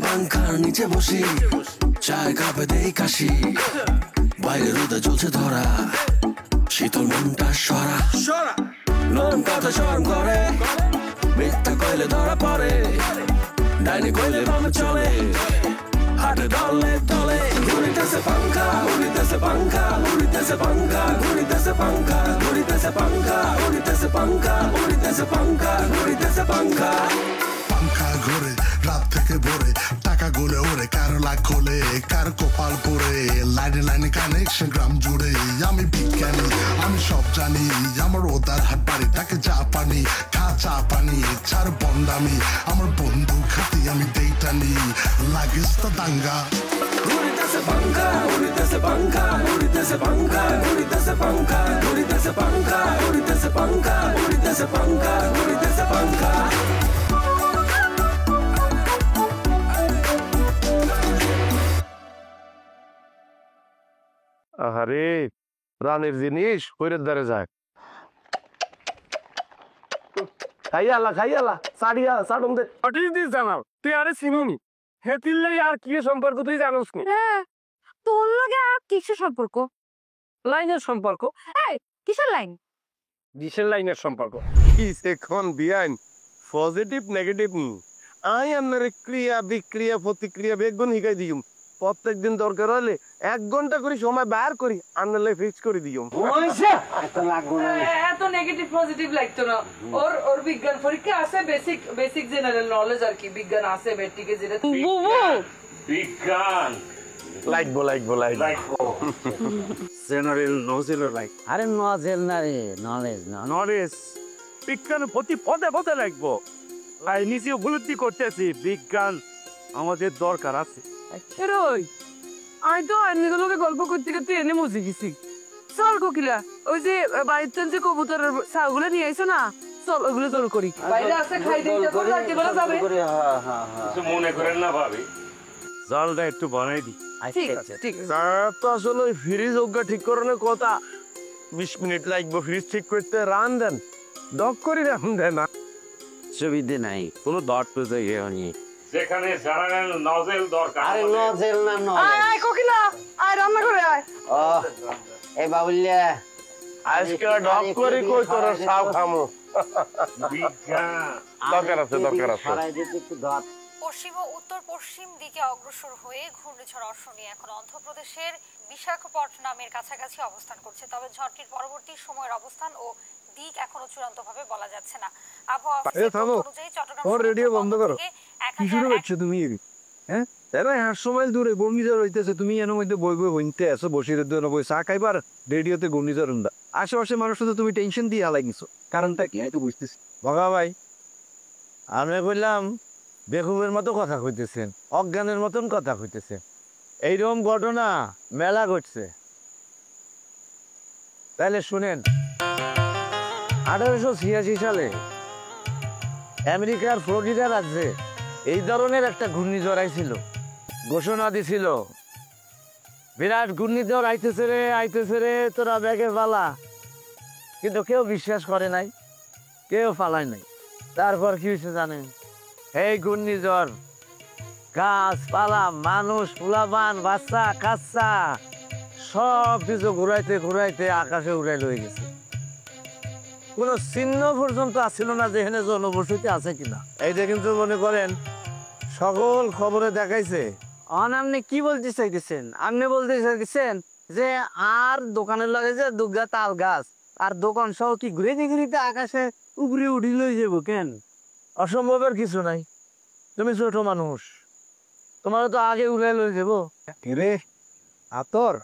পাংখার নিচে বসি, চায় কাপে দেই কাশি, বাইরে রোদে জ্বলছে ধরা, শীতল মনটা সরা। নরম কথা শরম করে, মিথ্যা কইলে ধরা পড়ে, ডাইনি কইলে বামে চলে, হাটে দলে দলে। ঘুরিতেছে পাংখা, উড়িতেছে পাংখা, উড়িতেছে পাংখা, ঘুরিতেছে পাংখা, ঘুরিতেছে পাংখা, উড়িতেছে পাংখা, উড়িতেছে পাংখা, ঘুরিতেছে পাংখা। পাংখা ঘোরে রাত থেকে ভোরে, টাকা গোলে ওরে, কার লাখ খোলে, কার কপাল পরে, লাইনে লাইনে কানেকশন গ্রাম জুড়ে। আমি বিজ্ঞানী, আমি সব জানি, আমার ওদার হাট বাড়ি তাকে চা পানি, খা চা পানি, চার বন্ডামি, আমার বন্ধু খাতি আমি দেইটানি, লাগিস তো দাঙ্গা। ঘুরিতেছে পাংখা, উড়িতেছে পাংখা, উড়িতেছে পাংখা, ঘুরিতেছে পাংখা, ঘুরিতেছে পাংখা, উড়িতেছে পাংখা, উড়িতেছে পাংখা, ঘুরিতেছে পাংখা। আরে রানের জিনিস হইরের দ্বারে যায়, খাইয়ালা খাইয়ালা সাড়িয়া সাড়ুন দে অটি দিস জানাও তুই আরে চিনুনি হেতিলে আর কি সম্পর্ক তুই জানোস নি? হ্যাঁ, তোর লগে আর কিসের সম্পর্ক? লাইনের সম্পর্ক। এই কিসের লাইন? ডিসেল লাইনের সম্পর্ক। ইস এখন বিয়াইন পজিটিভ নেগেটিভ নি, আই আমার ক্রিয়া বিক্রিয়া প্রতিক্রিয়া বেগুন হিকাই দিম। প্রত্যেকদিন দরকার হলে 1 ঘন্টা করে সময় বার করি, আনলে ফিক্স করে দিম। এত নেগেটিভ পজিটিভ লাগতো না। ওর ওর বিজ্ঞান পরীক্ষা আছে, বেসিক বেসিক জেনারেল নলেজ আর কি, বিজ্ঞান আছে মেট্রিকে যেটা বিজ্ঞান লাগবো লাগবো লাগবো জেনারেল নজেল লাইক। আরে নজেল না রে, নলেজ না। নলেজ বিজ্ঞান প্রতি পদে পদে লাগবো। তাই নিজে উপলব্ধি করতেছি বিজ্ঞান আমাদের দরকার আছে। এরই আমি তো এমনিগুলোকে গল্প করতে করতে এনে মজে গেছি। চল কোকিলা, ওই যে বাড়িতে যে কবুতরের ছাগুলো নিয়ে আইছো না, চল ওগুলো জল করি। বাইরে আছে খাই দিই, যখন রাতে বেলা যাবে। কিছু মনে করেন না ভাবি, জলটা একটু বানাই দি। ঠিক আছে ঠিক আছে। তো আসলে ফ্রিজ ওগা ঠিক করানোর কথা, 20 মিনিট লাগবে ফ্রিজ ঠিক করতে। রান দেন ডক করি রান দেন না, সুবিধে নাই, কোনো দট পেতে গিয়ে যেখানে জানালেন নজেল দরকার। আরে নজেল না আয় নলেজ। আয় কোকিলা, আয় রান্না করে আয়। ও এই বাবুলিয়া আজকে ডক করি কই তোর সাপ খামু। বিজ্ঞান দরকার আছে দরকার আছে। সরাই দিতে একটু দট। পশ্চিম ও উত্তর পশ্চিম দিকে অগ্রসর হয়ে ঘূর্ণিঝড় অশ্বনী এখন অন্ধ্রপ্রদেশের বিশাখাপট্টনমের কাছাকাছি অবস্থান করছে। তবে ঝড়টির পরবর্তী সময়ের অবস্থান ও দিক এখনো চূড়ান্তভাবে বলা যাচ্ছে না। আবহাওয়া অনুযায়ী চট্টগ্রাম রেডিও বন্ধ করো। কি শুরু করছো তুমি? হ্যাঁ এরা 100 মাইল দূরে ঘূর্ণিঝড় হইতেছে, তুমি এর মধ্যে বই বই বইতে আছো, বসিরের জন্য বই চা খাইবার, রেডিওতে ঘূর্ণিঝড় উন্দা। আশেপাশে মানুষ তো তুমি টেনশন দিয়ে হালাই নিছো, কারণটা কি আমি তো বুঝতেছি। ভগা ভাই আমি বললাম বেকুবের মতো কথা কইতেছেন, অজ্ঞানের মতন কথা কইতেছেন। এইরকম ঘটনা মেলা ঘটছে। তাহলে শুনেন, 1886 সালে আমেরিকার ফ্লোরিডা রাজ্যে এই ধরনের একটা ঘূর্ণিঝড় আইছিল, ঘোষণা দিছিল বিরাট ঘূর্ণিঝড় আইতেছে রে তোরা ব্যাগে পালা। কিন্তু কেউ বিশ্বাস করে নাই, কেউ পালায় নাই। তারপর কি হয়েছে জানেন? এই ঘূর্ণিঝড় গাছপালা, মানুষ, ফুলাবান, বাচ্চা কাচ্চা সব কিছু ঘুরাইতে ঘুরাইতে আকাশে উড়াই লয়ে গেছে। কোনো চিহ্ন পর্যন্ত আসছিল না যেখানে জনবসতি আছে কিনা। এইটা কিন্তু মনে করেন সকল খবরে দেখাইছে। আপনি কি বলতে চাইতেছেন? আপনি বলতে চাইতেছেন যে আর দোকানের লগে যে দুর্গা তাল গাছ আর দোকান সহ কি ঘুরে ঘুরিতে আকাশে উপরে উঠি লই যাব কেন? অসম্ভবের কিছু নাই। তুমি ছোট মানুষ, তোমার তো আগে উড়াই লই যাবো। রে আতর,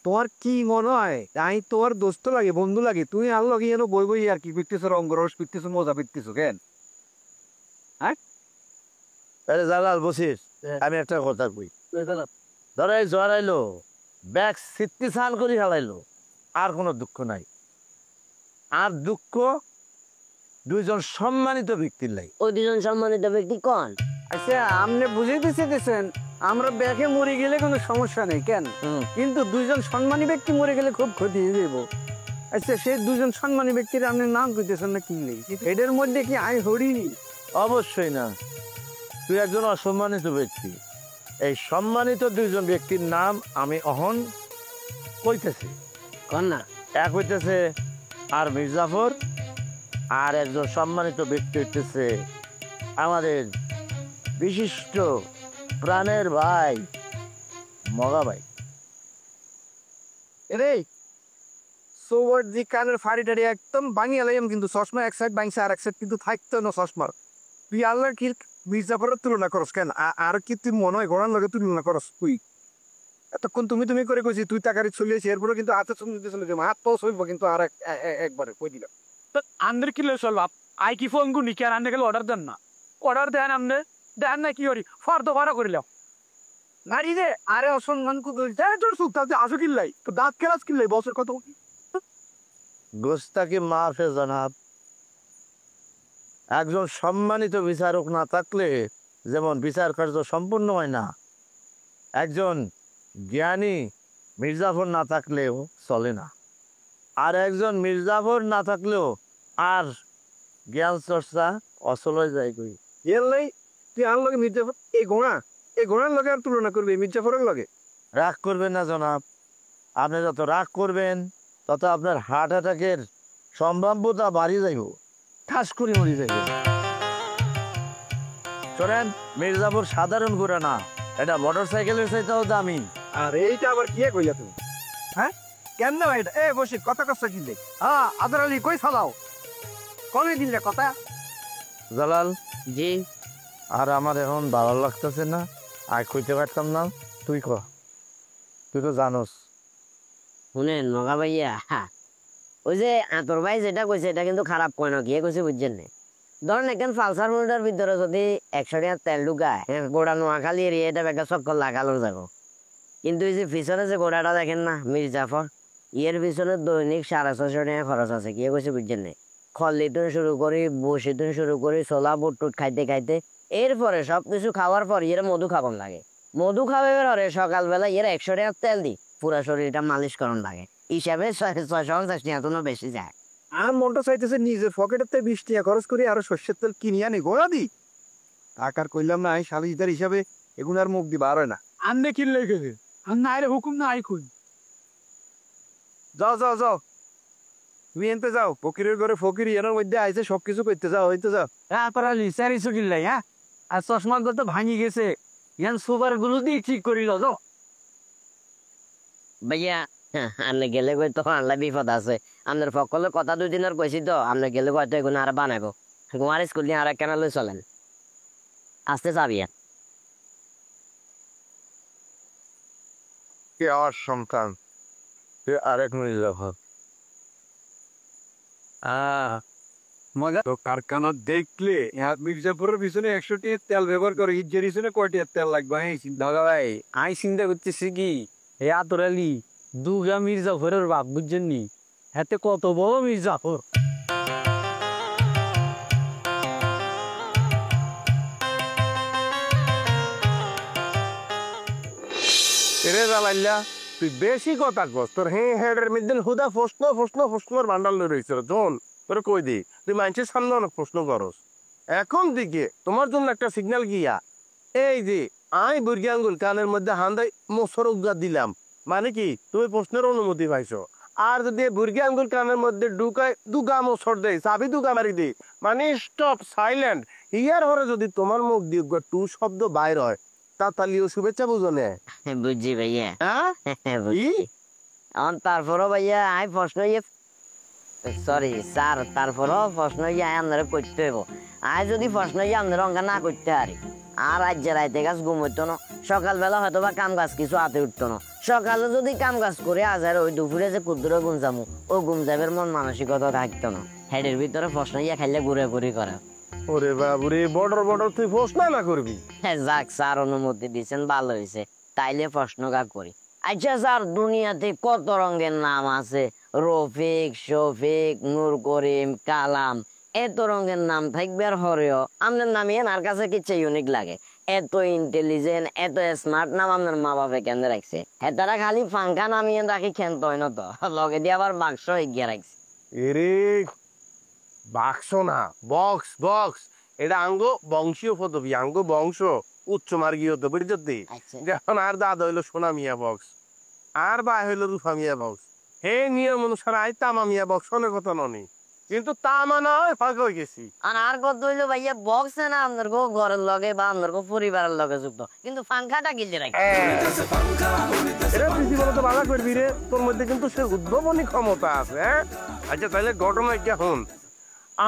তোমার কি মনে হয় আমি তোমার দোস্ত লাগে, বন্ধু লাগে? তুমি আর লগে যেন বই বই আর কি পিটতেছো, রঙ্গরস পিটতেছো, মজা পিটতেছো কেন? হ্যাঁ তাহলে জালাল বসিস, আমি একটা কথা কই। ধরো এই জ্বর আইলো, ব্যাগ সিটটি সান করে হালাইলো, আর কোনো দুঃখ নাই। আর দুঃখ দুইজন সম্মানিত ব্যক্তির লাই। ওই দুজন সম্মানিত ব্যক্তি কোন? আচ্ছা আপনি বুঝাইতে চাইতেছেন আমরা ব্যাগে মরে গেলে কোনো সমস্যা নেই কেন, কিন্তু দুইজন সম্মানী ব্যক্তি মরে গেলে খুব ক্ষতি হয়ে যাবো। আচ্ছা সেই দুজন সম্মানী ব্যক্তির আপনি নাম কইতেছেন না কি নেই, এদের মধ্যে কি আই হরি? অবশ্যই না। তুই একজন অসম্মানিত ব্যক্তি। এই সম্মানিত দুইজন ব্যক্তির নাম আমি অহন কইতেছি। কন্যা এক হইতেছে আর মির্জাফর, আর একজন সম্মানিত ব্যক্তি হইতেছে আমাদের বিশিষ্ট প্রাণের ভাই মগা ভাই। এরে সোয়ার দি কানের ফাড়ি টাড়ি একদম ভাঙি এলাম, কিন্তু চশমা এক সাইড ভাঙছে আর এক সাইড কিন্তু থাকতো না চশমার। তুই আল্লাহর কি মির্জাফরের তুলনা করস কেন? আর কি তুই মনে হয় গোড়ার লগে তুলনা করস? তুই এতক্ষণ তুমি তুমি করে কইছি, তুই টাকারি চলিয়েছি, এরপরে কিন্তু হাতে চলে চলে যাবো, হাত পাও সইব কিন্তু আর একবারে কই দিলাম। আন্দের কি লে চলবাপ আই কি ফোন গুনি কি আর আন্দের গেলে অর্ডার দেন না? অর্ডার দেন আমনে, দেন না কি করি ফর্দ ভাড়া করিলাম নারী রে। আরে অসম্মান তোর সুতাতে আসো কিল্লাই তো দাঁত কেরাজ কিল্লাই বছর কত গোস্তাকে মাফে জানাব। একজন সম্মানিত বিচারক না থাকলে যেমন বিচার কার্য সম্পূর্ণ হয় না, একজন জ্ঞানী মির্জাফর না থাকলেও চলে না, আর একজন মির্জাফর না থাকলেও আর জ্ঞান চর্চা অচল হয়ে যায়। কই এলাই তুই আর লগে মির্জাফর এই ঘোড়ার লগে আর তুলনা করবি মির্জাফরের লগে? রাগ করবেন না জনাব, আপনি যত রাগ করবেন তত আপনার হার্ট অ্যাটাকের সম্ভাব্যতা বাড়িয়ে যাইব, ঠাস করে মরে যাইবে। শোনেন, মির্জাফর সাধারণ ঘোড়া না, এটা মোটর সাইকেলের চাইতেও দামি। আর এইটা আবার কি কইলা তুমি? হ্যাঁ কেন না এটা? এ বসে কথা কষ্ট কিনলে হ্যাঁ আদর আলী কই ফালাও কবে দিলে কথা? জালাল জি আর আমার এখন ভালো লাগতেছে না, আর কইতে পারতাম না, তুই ক, তুই তো জানোস। শুনেন মগা ভাইয়া, ওই যে আতর ভাই যেটা কইছে এটা কিন্তু খারাপ কয় না, গিয়ে কইছে বুঝছেন না? ধরেন একজন ফালসার মোটর ভিতরে যদি 100 টাকা তেল ঢুকায়, গোড়া নোয়াখালী এরিয়া এটা একটা চক্কর লাগালো যাবো। কিন্তু এই যে পিছনে যে গোড়াটা দেখেন না মির্জাফর, এর পিছনে দৈনিক 650 টাকা খরচ আছে, গিয়ে কইছে বুঝছেন না? খল্লি তুন শুরু করি, বসি তুন শুরু করি, ছোলা বুট টুট খাইতে খাইতে এরপরে সবকিছু খাওয়ার পর এর মধু খাবার লাগে। মধু খাবে বেরোরে সকালবেলা এর 100 টাকা তেল দি পুরা শরীরটা মালিশ করন লাগে, হিসাবে 650 টাকা বেশি যায়। আর মনটা চাইতেছে নিজের পকেটের 20 টাকা খরচ করি আর সর্ষের তেল কিনি আনি গোড়া দি টাকার কইলাম না এই সালিশদার হিসাবে এগুলো আর মুখ দিবা আর না। আন্নে কিনলে গেছে না আরে হুকুম না আই কই যাও যাও যাও তুমি এনতে যাও, ফকিরের ঘরে ফকির এর মধ্যে আইছে সবকিছু করতে যাও, হইতে যাও। তারপর লিসারিছো কিনলাই হ্যাঁ, আর চশমা তো ভাঙি গেছে, ইয়ান সুপার গুলো দিয়ে ঠিক করিল যাও। ভাইয়া আপনি গেলে কই তো আনলা বিপদ আছে, আপনার সকলের কথা 2 দিনের কইছি তো, আপনি গেলে কয়তো এগুলো আর বানাবো, কুমার স্কুল নিয়ে আর কেন লই চলেন, আসতে চাবিয়া। কে আমার সন্তান, তুই আরেক মির্জাফর। মজা তো কারখানা দেখলে মির্জাপুরের পিছনে 100 টাকা তেল ব্যবহার করে, ইজ্জের পিছনে কয়টি তেল লাগবে এই চিন্তা ভাই আই চিন্তা করতেছি কি এই আতর আলী দুগা মির্জাফরের বাপ বুঝছেন নি, হাতে কত বড় মির্জাফর। এরে জালাইল্লা, তুই বেশি কথা কস, তোর হেডের মধ্যে হুদা প্রশ্নর বান্ডাল রয়েছে। জোন তোর কই দি, তুই মানুষের সামনে অনেক প্রশ্ন করস। এখন দিকে তোমার জন্য একটা সিগন্যাল গিয়া, এই যে আই বুর্গি আঙ্গুল কানের মধ্যে হান্দাই মোসর উদ্গার দিলাম, মানে কি তুমি প্রশ্নের অনুমতি পাইছো। আর যদি বুর্গি আঙ্গুল কানের মধ্যে ঢুকায় দুগা মোসর দেয়, চাবি দুগা মারি দি, মানে স্টপ সাইলেন্ট, ইয়ার হরে যদি তোমার মুখ দিয়ে টু শব্দ বাইর হয়, তাতালিও শুভেচ্ছা বুঝনে। বুঝছি ভাইয়া, কি তারপরও ভাইয়া আই প্রশ্ন সরি স্যার, তারপরও প্রশ্ন আপনারা করতে হইব। আই যদি প্রশ্ন আপনারা অঙ্কা না করতে পারি আর আজ রাইতে গাছ ঘুম হইতো না, সকালবেলা হয়তো বা কাম কাজ কিছু হাতে উঠতো না, সকালে যদি কাম কাজ করে আজার ওই দুপুরে যে কুদ্দুরে গুম যাবো ও গুম যাবের মন মানসিকতা থাকতো না, হেডের ভিতরে প্রশ্ন খাইলে ঘুরে ঘুরি করে। ওরে বাবুরে, বর্ডার তুই প্রশ্ন না করবি। হ্যাঁ যাক স্যার অনুমতি দিচ্ছেন ভালো হয়েছে, তাইলে প্রশ্ন করি। আচ্ছা স্যার, দুনিয়াতে কত রঙের নাম আছে, রফিক, শফিক, নূর করিম, কালাম, এত রঙের নাম থাকবে আর হরেও আপনার নাম এনার কাছে কিচ্ছে ইউনিক লাগে। এত ইন্টেলিজেন্ট এত স্মার্ট নাম আপনার মা বাপে কেন রাখছে? হেতারা খালি ফাঙ্কা নামিয়ে রাখি খেলতে হয় না তো, লগে দিয়ে আবার বাক্স এগিয়ে রাখছে। এরে বাক্স না, বক্স, এটা আঙ্গ বংশীয় পদবী, আঙ্গ বংশ উচ্চ মার্গীয় তো বুঝলি। যেমন আর দাদা হইলো সোনা মিয়া বক্স, আর ভাই হইলো রূপা মিয়া বক্স। হে নিয়ম অনুসারে আই তামা মিয়া বক্স অনেক কথা ননি, কিন্তু তামা নয় ফাঁকা হয়ে গেছি। আর কত হইলো ভাইয়া বক্স না আপনার ঘরের লগে বা আপনার পরিবারের লগে যুক্ত, কিন্তু পাঙ্খাটা গিলে রাখি। এটা পৃথিবীর তো বাধা করবি রে, তোর মধ্যে কিন্তু সে উদ্ভাবনী ক্ষমতা আছে। আচ্ছা তাহলে ঘটনা একটা হন,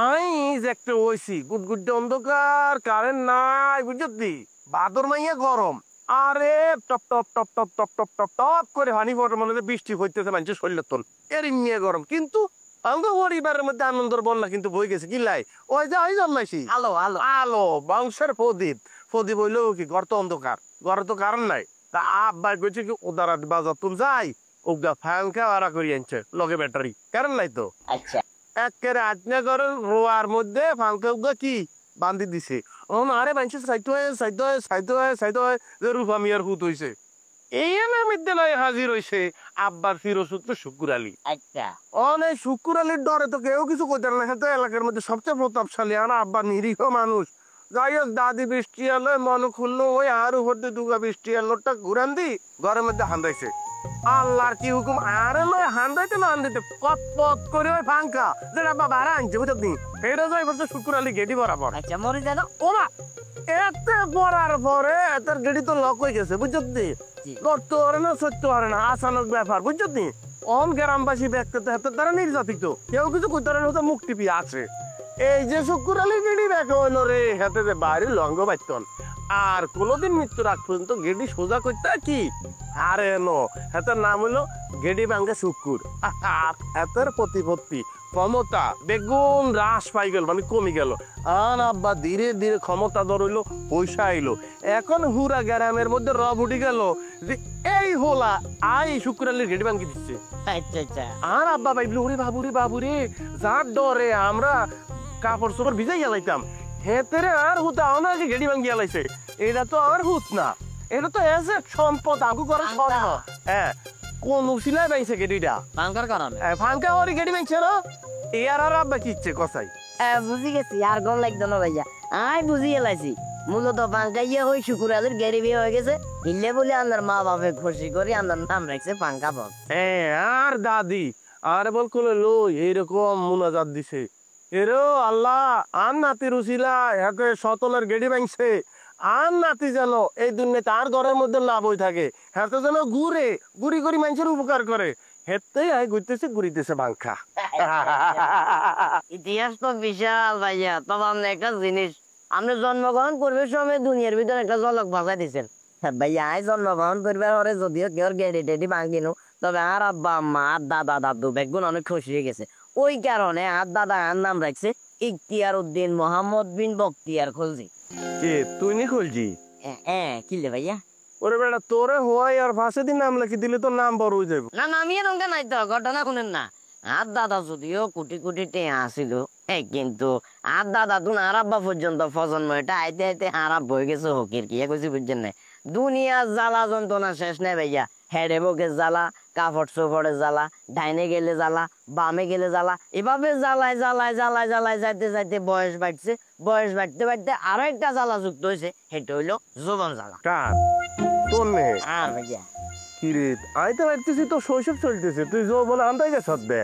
আই যে একটা ওইছি গুটগুটে অন্ধকার, কারেন্ট নাই বুঝলি, বাদর মাইয়া গরম, আরে top top top top top top top top করে হানি ফটো মনে বৃষ্টি হইতেছে মানুষের শরীরের তন, এর নিয়ে গরম। কিন্তু আমাদের পরিবারের মধ্যে আনন্দের বন্যা কিন্তু বই গেছে। কি লাই ওই যে ওই জন্মাইছি আলো আলো আলো বংশের প্রদীপ, প্রদীপ হইলো কি ঘর তো অন্ধকার, ঘরে তো কারণ নাই। তা আব্বাই কইছে কি ওদারা বাজার তুল যাই, ওগা ফ্যান খাওয়া করি আনছে লগে ব্যাটারি, কারণ নাই তো। আচ্ছা একেবারে আজনা করে রোয়ার মধ্যে ফাঙ্কা উগা কি বান্ধি দিছে। ও আরে মানুষের সাইড হয়ে সাইড হয়ে সাইড হয়ে সাইড হয়ে যে রূপা মিয়ার হুত হইছে। এই বিদ্যালয়ে হাজির হইছে আব্বার ফিরোসূত্র শুকুর আলী। আচ্ছা অনেক শুকুর আলীর ডরে তো কেউ কিছু করতে না, তো এলাকার মধ্যে সবচেয়ে প্রতাপশালী আর আব্বা নিরীহ মানুষ। যাই হোক দাদি বৃষ্টি এলো মন খুললো, ওই আর উপর দিয়ে দুগা বৃষ্টি এলোটা ঘুরান দি ঘরের মধ্যে হান্দাইছে। আল্লাহর কি হুকুম, আরে নয় হান্দাইতে না হান্দাইতে পত পত করে ওই ফাঙ্কা যেটা বাবা আর আনছে বুঝলি, এটা যাই বলছে শুকুর আলী গেটি বরাবর। আচ্ছা মরে যেন ওরা এতে পড়ার পরে তার গেটি তো লক হয়ে গেছে বুঝলি, করতে পারে না সত্য পারে না, আচানক ব্যাপার বুঝলি। অন গ্রামবাসী ব্যক্তি তো হাতের দ্বারা নির্যাতিত, কেউ কিছু করতে পারে না, মুক্তি পেয়ে আছে। এই যে শুকুর আলী গেটি দেখা হইলো রে, হাতে যে বাইরে লঙ্গ বাইতন, আর কোনোদিন মৃত্যুর আগ পর্যন্ত গেডি সোজা করতে কি আরে নো, হাতের নাম হইলো গেডি ভাঙ্গে শুকুর। হাতের প্রতিপত্তি ক্ষমতা বেগুন হ্রাস পাই গেল, মানে কমে গেল। আর আব্বা ধীরে ধীরে ক্ষমতা ধরইলো, পয়সা আইলো। এখন হুরা গ্রামের মধ্যে রব উঠে গেল যে এই হোলা আই শুকুর আলীর গেডি ভাঙ্গি দিচ্ছে। আচ্ছা আচ্ছা আর আব্বা ভাইবলো ওরে বাবুরে বাবুরে, যার ডরে আমরা কাপড় চোপড় ভিজাই গেলাইতাম, হেতেরে আর হুত না যে গেডি ভাঙ্গি গেলাইছে। এটা তো আর হুত না, এটা তো এসে সম্পদ আগু করার সম্ভব। হ্যাঁ কোন উসিলায় পাইছে গেডিটা পাঙ্কার কারণে ফাঙ্কা ওরে গেডি ভাঙছে না, এর আর আব্বা কি ইচ্ছে কসাই। বুঝি গেছি, আর গম লাগতো না ভাইয়া, আই বুঝি এলাইছি। মূলত পাঙ্কা ইয়ে হই শুকুর আলীর গেড়ি বিয়ে হয়ে গেছে, হিলে বলে আমার মা বাপে খুশি করে আমার নাম রাখছে পাঙ্কা বল। আর দাদি আর বল কোলে লই এইরকম মুনাজাত দিছে, এরো আল্লাহ আর নাতি রুসিলা একে সতলের গেডি ভাঙছে, আর নাতি যেন এই দুনিয়াতে আর ঘরের মধ্যে লাভ হয়ে থাকে, হ্যাঁ তো যেন ঘুরে ঘুরি ঘুরি মানুষের উপকার করে, হেতেই আয় ঘুরতেছে ঘুরিতেছে পাঙ্খা। ইতিহাস তো বিশাল ভাইয়া, তবে আপনি একটা জিনিস, আপনি জন্মগ্রহণ করবে সময় দুনিয়ার ভিতরে একটা ঝলক ভাষায় দিচ্ছেন ভাইয়া। আই জন্মগ্রহণ করবার পরে যদিও কেউ গেড়ি টেডি ভাঙিনো, তবে আর আব্বা আম্মা আর দাদা দাদু বেগুন অনেক খুশি হয়ে গেছে। ওই কারণে আর দাদা আর নাম রাখছে ইখতিয়ার উদ্দিন মোহাম্মদ বিন বখতিয়ার খলজি। কে তুই নি খুলছি? কিলে ভাইয়া ওরে বেটা তোরে হওয়াই আর ফাঁসে দিন নাম লিখে দিলে তো নাম বড় হয়ে যাবে। না নামিয়ে দঙ্কা নাই তো, ঘটনা শুনেন না। আর দাদা যদিও কোটি কোটি টেয়া আসিল, কিন্তু আর দাদা তুন আর আব্বা পর্যন্ত প্রজন্ম এটা আইতে আইতে হারাপ হয়ে গেছে হকির কি কইছি বুঝছেন না। দুনিয়ার জ্বালা যন্ত্রণা শেষ নেই ভাইয়া, হেডে বকে জ্বালা, কাপড় চোপড়ে জ্বালা, ডাইনে গেলে জ্বালা, বামে গেলে জ্বালা, এভাবে জ্বালায় জ্বালায় জ্বালায় জ্বালায় যাইতে যাইতে বয়স বাড়ছে, বয়স বাড়তে বাড়তে আরো একটা জ্বালা যুক্ত হয়েছে, সেটা হইলো যৌবন জ্বালা। তোর নে আর ভাইয়া কিরে আইতে পারতেছি তো শৈশব চলতেছে, তুই যৌবন আন্দাই গেছ বে।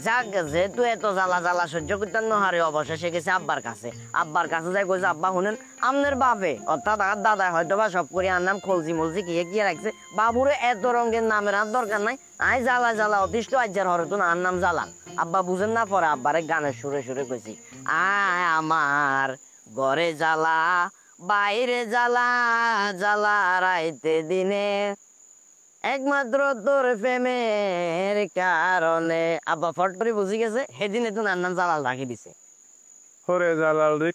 যাক যেহেতু এত জ্বালা জ্বালা সহ্য করতে নহারে অবশেষে গেছে আব্বার কাছে। আব্বার কাছে যাই কইছে আব্বা শুনেন আমনের বাপে অর্থাৎ আর দাদা হয়তো বা সব করে আর নাম খলজি মলজি কি কি রাখছে, বাবুরে এত রঙের নামের আর দরকার নাই, আই জ্বালা জ্বালা অতিষ্ঠ আজ্জার হরতুন আর নাম জ্বালান। আব্বা বুঝেন না, পরে আব্বারে গানের সুরে সুরে কইছি আয় আমার ঘরে জ্বালা বাইরে জ্বালা জ্বালা রাইতে দিনে একমাত্র তোর প্রেমের কারণে। আব্বা ফট করে বুঝি গেছে, সেদিনে তো নান্নান জালাল রাখি দিছে। ওরে জালাল রে,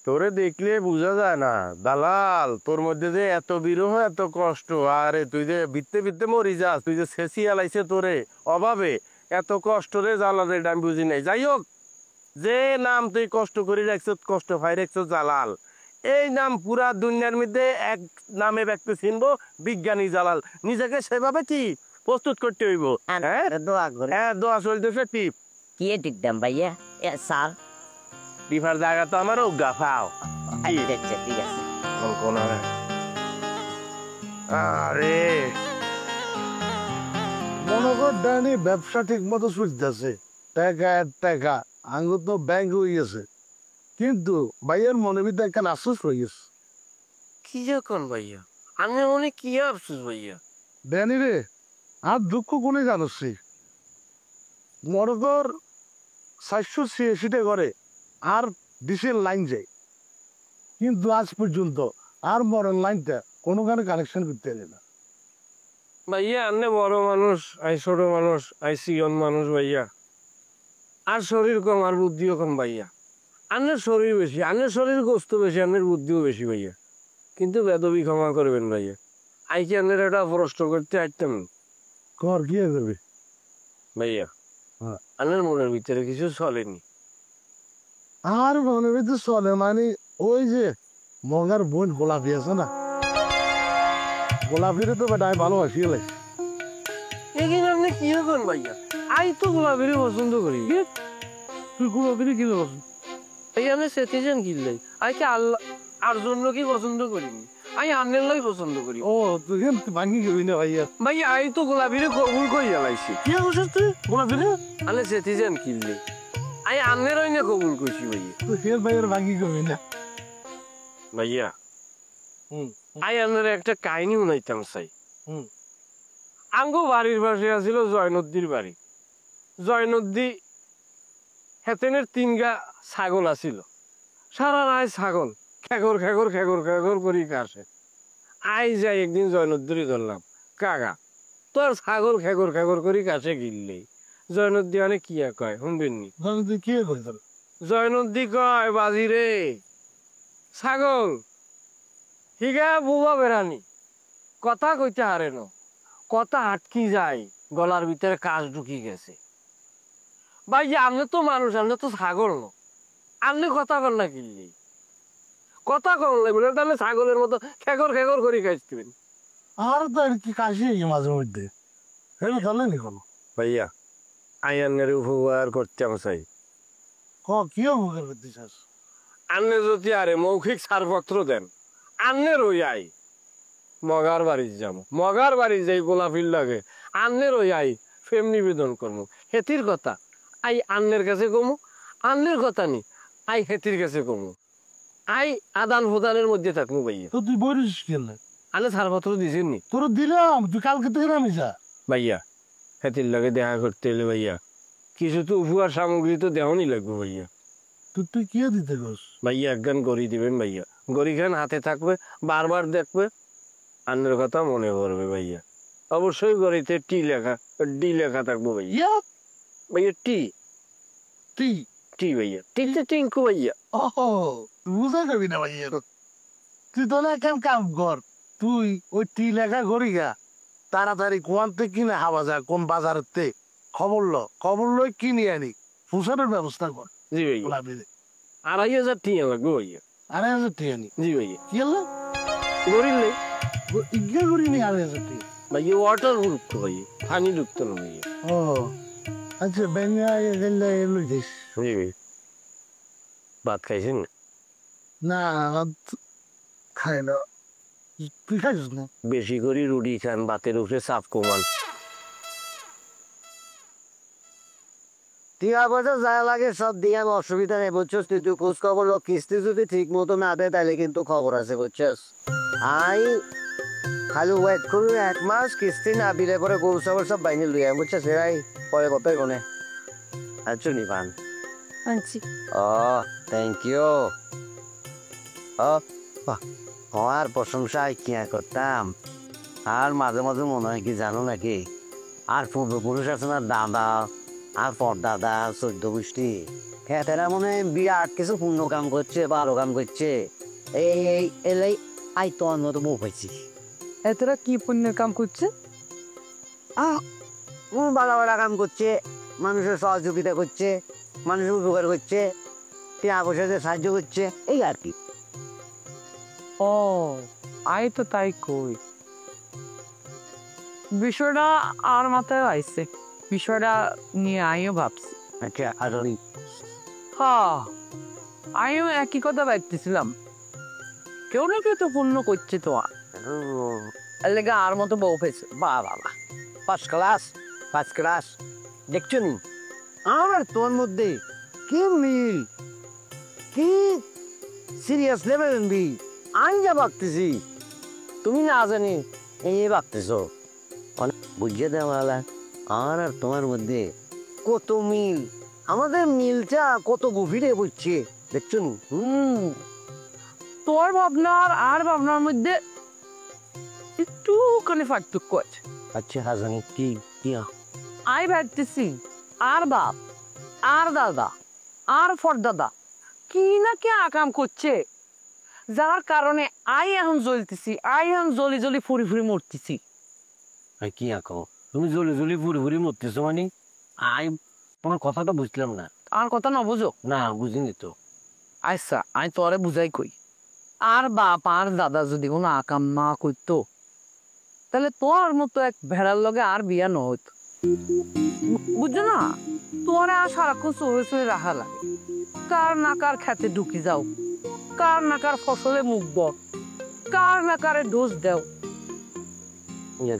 তোরে দেখলে বোঝা যায় না দালাল, তোর মধ্যে যে এত বিরহ এত কষ্ট, আরে তুই যে বিত্তে বিত্তে মরি যাস, তুই যে শেষি আলাইছে তোরে অভাবে এত কষ্ট রে জালাল, রে আমি বুঝি নাই। যাই হোক যে নাম তুই কষ্ট করে রাখছ, কষ্ট ভাই রাখছ জালাল, এই নাম পুরা দুনিয়ার মধ্যে এক নামে ব্যক্তি চিনবো, বিজ্ঞানী জালাল। নিজেকে সেভাবে কি প্রস্তুত করতে হইব। দোয়া করে হ্যাঁ দোয়া চলতেছে টিপ কি টিপ দাম ভাইয়া স্যার ডিফার জায়গা তো আমারও গাফাও আচ্ছা ঠিক আছে কোন আরে মনে কর ডানি ব্যবসা ঠিক মতো চলতেছে, টাকা টাকা আঙ্গুর তো ব্যাংক হয়ে গেছে, কিন্তু ভাইয়ের মনে ভিতরে একটা আফসোস হয়ে গেছে। কি যখন ভাইয়া আমি মনে কি আফসোস ভাইয়া? ডানি রে আর দুঃখ কোনে জানছি, মনে কর 486 করে আর ডিসেল লাইন যায়, কিন্তু আজ পর্যন্ত আর মরণ লাইনটা কোনোখানে কানেকশন করতে পারে না। ভাইয়া আপনি বড় মানুষ, আই ছোট মানুষ, আই সিয়ন মানুষ ভাইয়া। আর শরীর কম আর বুদ্ধিও কম ভাইয়া। আনের শরীর বেশি, আনের শরীর গোস্ত বেশি, আনের বুদ্ধিও বেশি ভাইয়া। কিন্তু বেদবি ক্ষমা করবেন ভাইয়া, আই কি আনের এটা প্রশ্ন করতে আসতাম কর কি করবে ভাইয়া? হ্যাঁ। আনের মনের ভিতরে কিছু চলেনি। আর মনে ভিতরে চলে মানে ওই যে মগার বোন গোলাপি আছে না, গোলাপিরে তো বেটা আমি ভালোবাসি লাগছে। এখানে আপনি কি করেন ভাইয়া? আই তো গোলাপির পছন্দ করি। তুই গোলাপির কি পছন্দ? ভাইয়া আমি সেটিজেন কিনলাই, আই কি আল্লাহ আর জন্য কি পছন্দ করিনি, আই আন্নের লাই পছন্দ করি। ও তুই ভাঙি গবি না ভাইয়া? ভাইয়া আই তো গোলাপিরে কবুল করি জ্বালাইছি। কি বলছিস তুই গোলাপিরে? আনে সেটিজেন কিনলাই, আই আন্নের ওই না কবুল করছি ভাইয়া। তুই ফের ভাইয়ের ভাঙি গবি না? ভাইয়া আই আন্নের একটা কাহিনী উনাইতাম চাই। আঙ্গো বাড়ির পাশে আছিল জয়নদ্দির বাড়ি। জয়নদ্দি হেতেনের 3 গা ছাগল আছিল, সারা রায় ছাগল খেগর খেগর খেগর খেগর করি কাশে। আই যাই একদিন জয়নদ্দিরই ধরলাম, কাকা তোর ছাগল খেগর খেগর করি কাশে গিললেই। জয়নদ্দি মানে কি কয় শুনবেননি? তুই কি করিস? জয়নদ্দি কয় বাজিরে ছাগল হিগা বুবা বেড়ানি, কথা কইতে হারে ন, কথা আটকি যায়, গলার ভিতরে কাজ ঢুকি গেছে। ভাই আপনি তো মানুষ, আপনি তো ছাগল ন, আপনি কথা কর না কিনলি, কথা কর বলে তাহলে ছাগলের মতো খেগর খেগর করে খাইতেন। আর তো কি কাশি মাঝে মধ্যে হেন চলে নি কোনো। ভাইয়া আইনের উপকার করতে চাই। কি উপকার করতে চাস? আন্নে যদি আরে মৌখিক ছাড়পত্র দেন, আন্নের ওই আই মগার বাড়ি যাবো, মগার বাড়ি যাই গোলাপির লাগে, আন্নের ওই আই প্রেম নিবেদন করবো। হেতির কথা আই আন্নের কাছে কমু, আন্নের কথা নি আই হেতির কাছে কমু। আই আদান প্রদানের মধ্যে থাকবো ভাইয়া। তো তুই বলিস কেন? আনে ছাড়পত্র দিছেন নি? তোর দিলাম, তুই কালকে থেকে নামি যা। ভাইয়া হেতির লাগে দেখা করতে এলে ভাইয়া কিছু তো উপহার সামগ্রী তো দেওয়ানি লাগবে ভাইয়া। তুই কি দিতে গেছ? ভাইয়া একগান গড়ি দিবেন ভাইয়া, গড়ি খান হাতে থাকবে, বারবার দেখবে, আন্নের কথা মনে পড়বে ভাইয়া। অবশ্যই গড়িতে টি লেখা, ডি লেখা থাকবো ভাইয়া। ভাইয়া টি টি টি ভাইয়া, টিতে টিঙ্কু ভাইয়া। ও বুঝা যাবি না ভাইয়া, তুই তো না কেন কাম কর, তুই ওই টি লেখা গড়ি গা তাড়াতাড়ি কোয়ান থেকে কিনে হাওয়া যায়, কোন বাজারের তে খবর লই কিনে আনি ফুসানোর ব্যবস্থা কর। জি ভাইয়া 2,500 টিয়া লাগবে ভাইয়া। 2,500 টি আনি? জি ভাইয়া। কি হলো গড়িলে ইজ্ঞা করি নি 2,500 টি? ভাইয়া ওয়াটার প্রুফ তো ভাইয়া, পানি ঢুকতো না ভাইয়া। ও আচ্ছা বেঙ্গা গেলে লই দিস। জি ভাইয়া। ভাত খাইছেন না খাই না, তুই খাইছিস না? বেশি করে রুটি খান, ভাতের উপরে চাপ কমান। টিয়া পয়সা যা লাগে সব দিয়ে আমি অসুবিধা নেই বুঝছস, তুই তুই খোঁজ খবর লো, কিস্তি যদি ঠিক মতো না দেয় তাহলে কিন্তু খবর আছে বুঝছস। আই খালি ওয়েট করি 1 মাস, কিস্তি না দিলে পরে গরু সাবর সব বাইনে লুই আমি বুঝছস। এরাই পরে কত কোনে আচ্ছা নিবান আনছি। ও থ্যাংক ইউ। ও আর প্রশংসা কি করতাম, আর মাঝে মাঝে মনে হয় কি জানো নাকি, আর পূর্বপুরুষ আছে না দাদা আর পরদাদা 14 গোষ্ঠী, এরা মনে হয় বিরাট কিছু পূর্ণ কাম করছে, ভালো কাম করছে। এই এলাই আই তো মতো বউ পাইছি। এতরা কি পুণ্যের কাম করছে? ভালো ভালো কাম করছে, মানুষের সহযোগিতা করছে, মানুষের উপকার করছে, টিয়া পয়সাতে সাহায্য করছে, এই আর কি। ও আই তো তাই কই, বিষয়টা আর মাথায় আইছে, বিষয়টা নিয়ে আইও ভাবছি। আচ্ছা আর হ্যাঁ আমিও একই কথা ভাবতেছিলাম কেউ না কেউ তো পূর্ণ করছে তো এর লেগে আর মতো বউ পেয়েছে বাহ বাবা ফার্স্ট ক্লাস দেখছো নি আমার তোর মধ্যে কি মিল কি সিরিয়াস লেভেল বি আমি যা ভাবতেছি তুমি না জানি এই ভাবতেছো অনেক বুঝিয়ে দেওয়া আর আর তোমার মধ্যে কত মিল আমাদের মিলটা কত গভীরে বুঝছে দেখছো নি তোর ভাবনার আর ভাবনার মধ্যে একটুখানি পার্থক্য আছে আচ্ছা হাজানি কি কি আমি ভাবতেছি আর বাপ আর দাদা আর ফরদাদা কি না কি আকাম করছে যার কারণে আই এখন জ্বলতেছি আই এখন জ্বলি জ্বলি ফুরি ফুরি মরতেছি কি আঁকো তুমি জলি জলি পুরি পুরি মরতেছো মানে আই তোমার কথাটা বুঝলাম না আর কথা না বুঝো না বুঝিনি তো আচ্ছা আমি তোরে বুঝাই কই আর বাপ আর দাদা যদি কোনো আকাম না করতো তাহলে তোর মতো এক ভেড়ার লগে আর বিয়া ন হইতো বুঝছো না তোরে আর সারাক্ষণ চোরে চোরে রাখা লাগে কার না কার খেতে ঢুকি যাও কার না কার ফসলে মুখ বর কার না কারে ডোজ দেও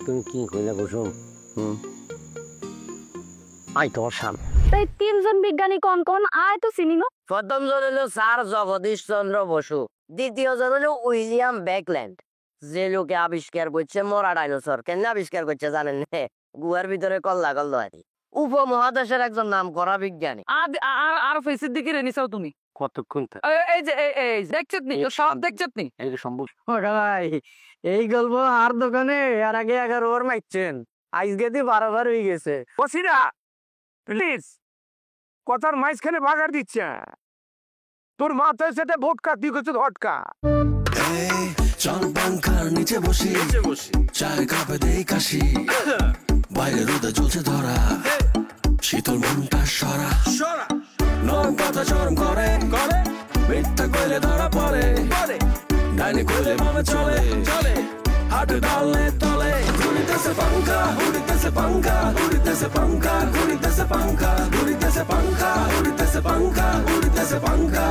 তুমি কি কইলা কুসুম আই তোমার সামনে তাই তিনজন বিজ্ঞানী কোন কোন আয় তো চিনি না প্রথম জন হলো স্যার জগদীশ চন্দ্র বসু দ্বিতীয় জন হলো উইলিয়াম বেকল্যান্ড যে লোকে আবিষ্কার করছে মরা ডাইনোসর কেন আবিষ্কার করছে জানেন গুহার ভিতরে কল্লা কল্লা আর উপমহাদেশের একজন নাম করা বিজ্ঞানী আর ফেসের দিকে রেনিসাও তুমি কতক্ষণ এই যে এই দেখছত নি সব দেখছত নি এই সম্ভব ভাই এই গল্প আর দোকানে আর আগে 11 ওভার মারছেন আজকে দিয়ে 12 বার হয়ে গেছে বসিরা প্লিজ কথার মাঝখানে ভাগার দিচ্ছে তোর মাথায় সেটা ভোটকা তুই করছো হটকা এই চল পাঙ্খার নিচে বসি চায় কাপে দেই কাশি বাইরে রোদে জ্বলছে ধরা শীতল মনটা সরা নরম কথা চরম করে মিথ্যা কইলে ধরা পড়ে ডাইনে কইলে মামে চলে হাটে ডালে তলে ঘুরিতেছে পাঙ্খা উড়িতেছে পাঙ্খা উড়িতেছে পাঙ্খা উড়িতেছে পাঙ্খা উড়িতেছে পাঙ্খা উড়িতেছে পাঙ্খা উড়িতেছে পাঙ্খা